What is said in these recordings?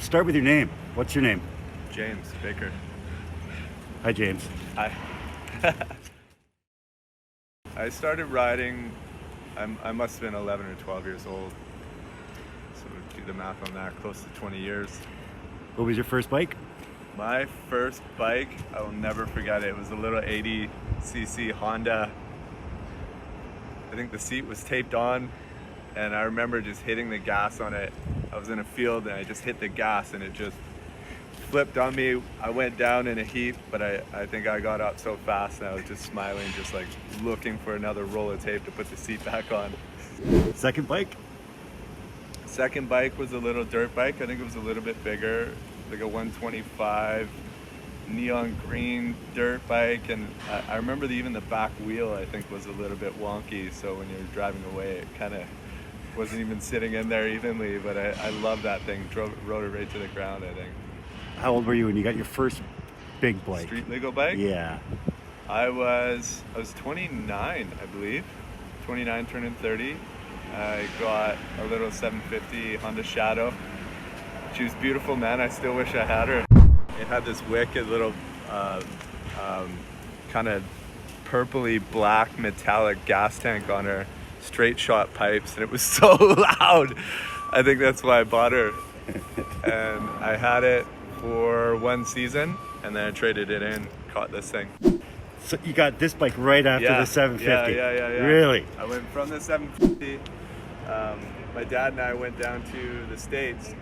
Let's start with your name. What's your name? James Baker. Hi, James. Hi. I started riding, I must have been 11 or 12 years old. So do the math on that, close to 20 years. What was your first bike? My first bike, I will never forget it. It was a little 80cc Honda. I think the seat was taped on, and I remember just hitting the gas on it. I was in a field and I just hit the gas and it just flipped on me. I went down in a heap, but I think I got up so fast and I was just smiling, just like looking for another roll of tape to put the seat back on. Second bike? Second bike was a little dirt bike. I think it was a little bit bigger, like a 125 neon green dirt bike. And I remember even the back wheel, I think, was a little bit wonky. So when you're driving away, it kind of wasn't even sitting in there evenly, but I love that thing. Rode it right to the ground, I think. How old were you when you got your first big bike? Street legal bike? Yeah. I was 29, I believe. 29, turning 30. I got a little 750 Honda Shadow. She was beautiful, man. I still wish I had her. It had this wicked little kind of purpley black metallic gas tank on her, straight shot pipes, and it was so loud. I think that's why I bought her. And I had it for one season, and then I traded it in, caught this thing. So you got this bike right after the 750? Yeah. Really? I went from the 750. My dad and I went down to the States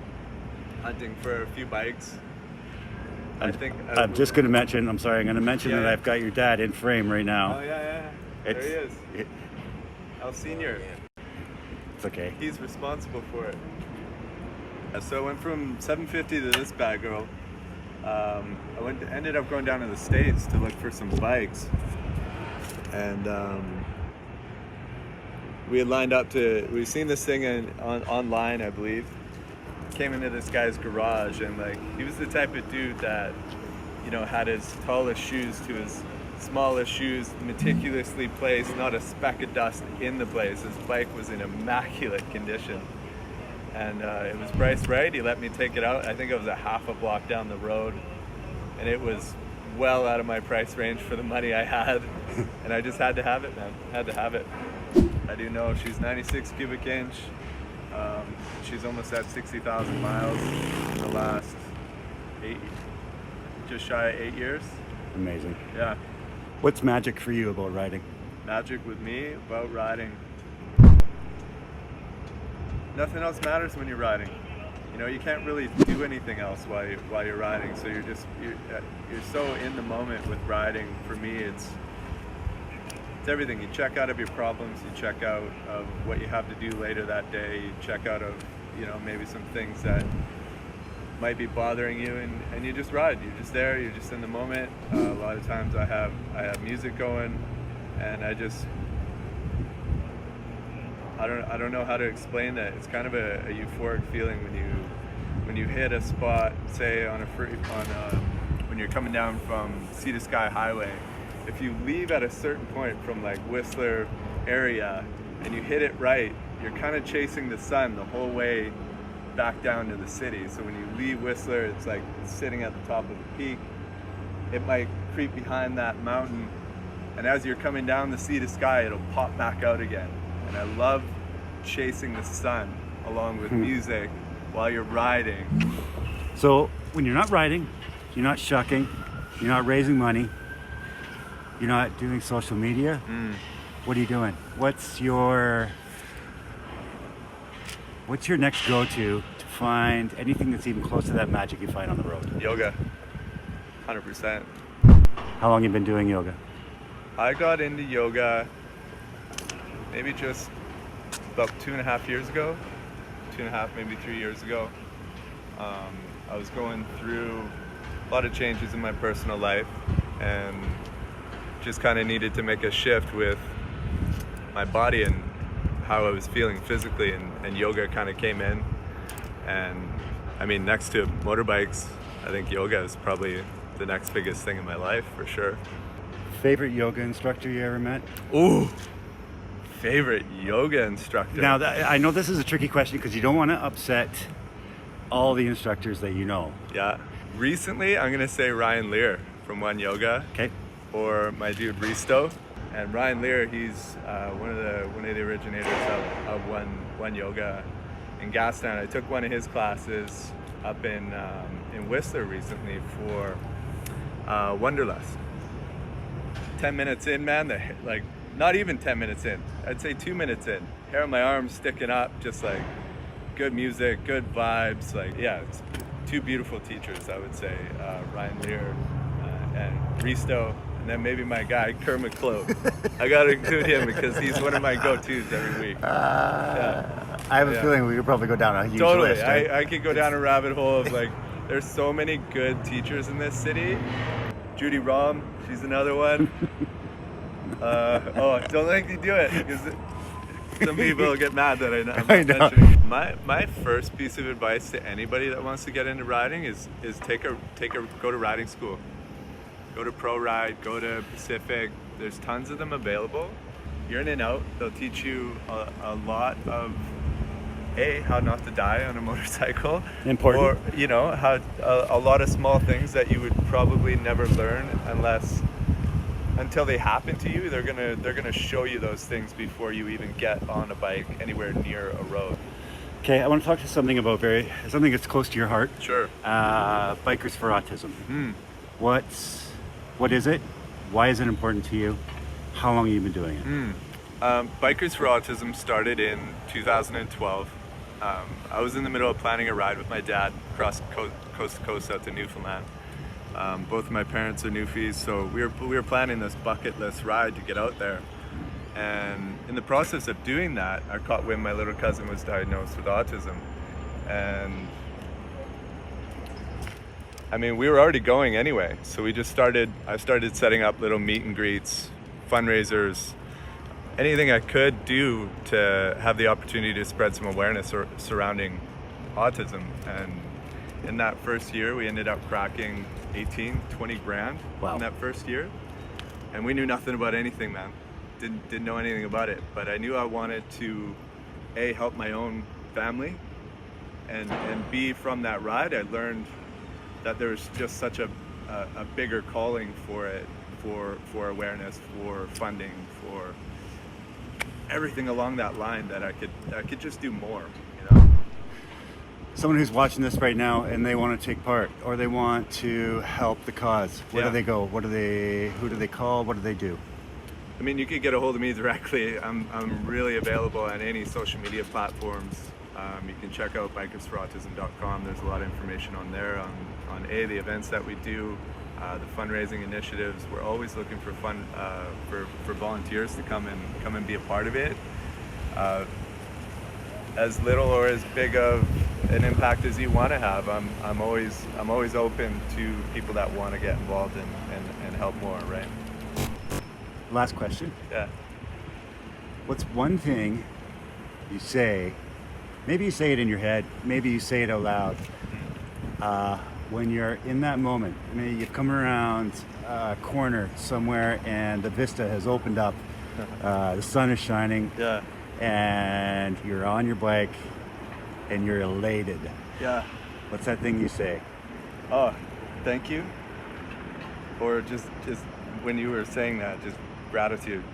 hunting for a few bikes. I'm just going to mention, I'm going to mention that I've got your dad in frame right now. Oh, yeah. There he is. El Senior. It's okay. He's responsible for it. So I went from 750 to this bad girl. I ended up going down to the States to look for some bikes. And we had lined up we'd seen this thing online, I believe. Came into this guy's garage, and like, he was the type of dude that, you know, had his tallest shoes to his smallest shoes meticulously placed, not a speck of dust in the place. His bike was in immaculate condition, and it was priced right. He let me take it out. I think it was a half a block down the road, and it was well out of my price range for the money I had, and I just had to have it, man. Had to have it. I do know she's 96 cubic inch. She's almost at 60,000 miles in the last just shy of 8 years. Amazing. Yeah. What's magic for you about riding? Magic with me about riding. Nothing else matters when you're riding. You know, you can't really do anything else while you're riding. So you're so in the moment with riding. For me, it's everything. You check out of your problems. You check out of what you have to do later that day. You check out of, you know, maybe some things that might be bothering you, and you just ride. You're just there. You're just in the moment. A lot of times I have music going, and I don't know how to explain that. It's kind of a euphoric feeling when you hit a spot, say when you're coming down from Sea to Sky Highway. If you leave at a certain point from like Whistler area and you hit it right, you're kind of chasing the sun the whole way back down to the city. So when you leave Whistler, it's like sitting at the top of the peak. It might creep behind that mountain, and as you're coming down the Sea to Sky, it'll pop back out again. And I love chasing the sun along with music while you're riding. So when you're not riding, you're not shucking, you're not raising money, you're not doing social media, what are you doing? What's your next go-to to find anything that's even close to that magic you find on the road? Yoga, 100%. How long have you been doing yoga? I got into yoga maybe just about 2.5 years ago, 2.5, maybe 3 years ago. I was going through a lot of changes in my personal life, and just kind of needed to make a shift with my body and how I was feeling physically, and yoga kind of came in. And I mean, next to motorbikes, I think yoga is probably the next biggest thing in my life, for sure. Favorite yoga instructor you ever met? Ooh, favorite yoga instructor. Now, I know this is a tricky question because you don't want to upset all the instructors that you know. Yeah. Recently, I'm gonna say Ryan Lear from One Yoga, Okay. or my dude Risto. And Ryan Lear, he's one of the originators of One Yoga in Gastown. I took one of his classes up in Whistler recently for Wonderlust. 10 minutes in, man, like not even 10 minutes in, I'd say 2 minutes in, hair on my arms sticking up, just like good music, good vibes. Like, yeah, it's two beautiful teachers, I would say, Ryan Lear and Risto, and then maybe my guy Kermit Clove. I gotta include him because he's one of my go-tos every week. Yeah. I have a feeling we could probably go down a huge Totally. list. Right? I could go down a rabbit hole of like, there's so many good teachers in this city. Judy Rom, she's another one. Don't make me do it because some people will get mad that I'm not mentioning. My first piece of advice to anybody that wants to get into riding is go to riding school. Go to Pro Ride, go to Pacific. There's tons of them available. You're in and out. They'll teach you a lot of how not to die on a motorcycle. Important. Or how a lot of small things that you would probably never learn until they happen to you. They're gonna show you those things before you even get on a bike anywhere near a road. Okay, I want to talk to something about something that's close to your heart. Sure. Bikers for Autism. What is it? Why is it important to you? How long have you been doing it? Bikers for Autism started in 2012. I was in the middle of planning a ride with my dad across coast to coast out to Newfoundland. Both of my parents are Newfies, so we were planning this bucket list ride to get out there. And in the process of doing that, I caught wind my little cousin was diagnosed with autism. And I mean, we were already going anyway, so I started setting up little meet and greets, fundraisers, anything I could do to have the opportunity to spread some awareness surrounding autism. And in that first year, we ended up cracking 20 grand. Wow. In that first year. And we knew nothing about anything, man. Didn't know anything about it, but I knew I wanted to help my own family, and B, from that ride I learned that there's just such a bigger calling for it, for awareness, for funding, for everything along that line, that I could just do more, Someone who's watching this right now and they want to take part, or they want to help the cause, where do they go? Who do they call? What do they do? I mean, you could get a hold of me directly. I'm really available on any social media platforms. You can check out bikersforautism.com. There's a lot of information on there on the events that we do, the fundraising initiatives. We're always looking for for volunteers to come and be a part of it. As little or as big of an impact as you want to have, I'm always open to people that want to get involved and help more, right? Last question. Yeah. What's one thing you say, maybe you say it in your head, maybe you say it out loud, when you're in that moment? Maybe you've come around a corner somewhere and the vista has opened up, the sun is shining, and you're on your bike and you're elated. Yeah. What's that thing you say? Oh, thank you. Or just when you were saying that, just gratitude.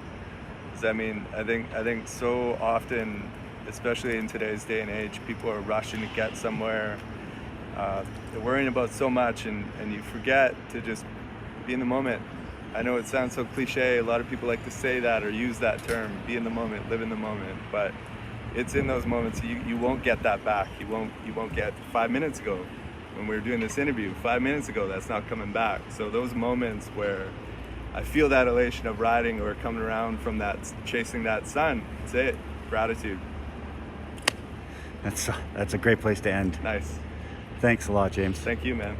'Cause I mean, I think so often, especially in today's day and age, people are rushing to get somewhere. They're worrying about so much, and you forget to just be in the moment. I know it sounds so cliche. A lot of people like to say that or use that term, be in the moment, live in the moment. But it's in those moments you won't get that back. You won't get 5 minutes ago when we were doing this interview. 5 minutes ago, that's not coming back. So those moments where I feel that elation of riding or coming around from that, chasing that sun, that's it. Gratitude. That's a great place to end. Nice. Thanks a lot, James. Thank you, man.